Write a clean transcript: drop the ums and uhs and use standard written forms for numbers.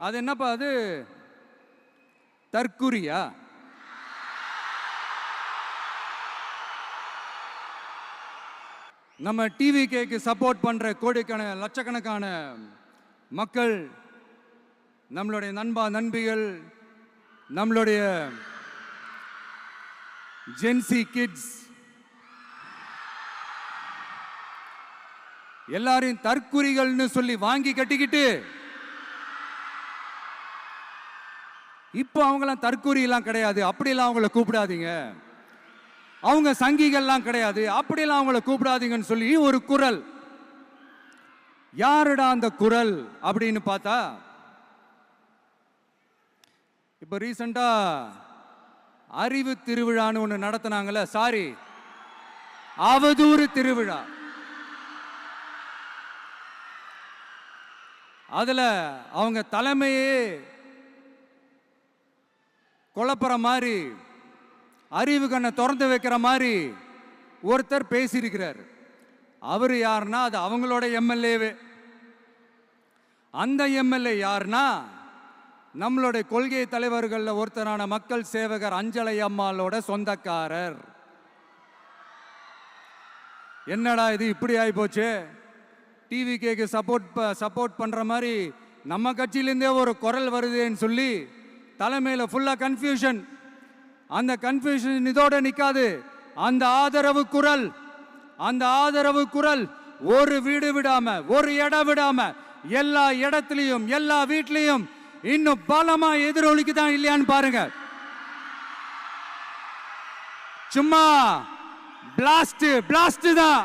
அது என்னப்பா அது தற்குறியா? நம்ம டிவிகேக்கு சப்போர்ட் பண்ற கோடிக்கணக்கான லட்சக்கணக்கான மக்கள், நம்மளுடைய நண்பா நண்பிகள், நம்மளுடைய ஜென்சி கிட்ஸ் எல்லாரையும் தற்குறிகள்னு சொல்லி வாங்கி கட்டிக்கிட்டு இப்போ அவங்களாம் தற்குறியெல்லாம் கிடையாது, அப்படியெல்லாம் அவங்கள கூப்பிடாதீங்க, அவங்க சங்கிகள்லாம் கிடையாது, அப்படியெல்லாம் அவங்கள கூப்பிடாதீங்கன்னு சொல்லி ஒரு குரல். யாருடா அந்த குரல் அப்படின்னு பார்த்தா, இப்போ ரீசெண்டா அறிவு திருவிழான்னு ஒன்று நடத்தினாங்கல்ல, சாரி அவதூறு திருவிழா. அதுல அவங்க தலைமையே குழப்பற மாதிரி, அறிவு கண்ணை திறந்து வைக்கிற மாதிரி ஒருத்தர் பேசியிருக்கிறார். அவர் யாருன்னா அது அவங்களோட எம்எல்ஏவே. அந்த எம்எல்ஏ யாருன்னா நம்மளுடைய கொள்கை தலைவர்கள் ஒருத்தரான மக்கள் சேவகர் அஞ்சலை அம்மாளோட சொந்தக்காரர். என்னடா இது இப்படி ஆகி போச்சு? டிவிகேக்கு சப்போர்ட் பண்ற மாதிரி நம்ம கட்சியிலேருந்தே ஒரு குரல் வருதுன்னு சொல்லி தலைமையில் ஃபுல்லா கன்ஃபியூஷன். அந்த கன்ஃபியூஷன் இதோட நிக்காது. அந்த ஆதரவு குரல் ஒரு வீடு விடாம, ஒரு இடம் விடாம, எல்லா இடத்துலையும், எல்லா வீட்லையும் இன்னும் பலமா எதிரொலிக்குதான் இல்லையான்னு பாருங்க. சும்மா பிளாஸ்ட் தான்.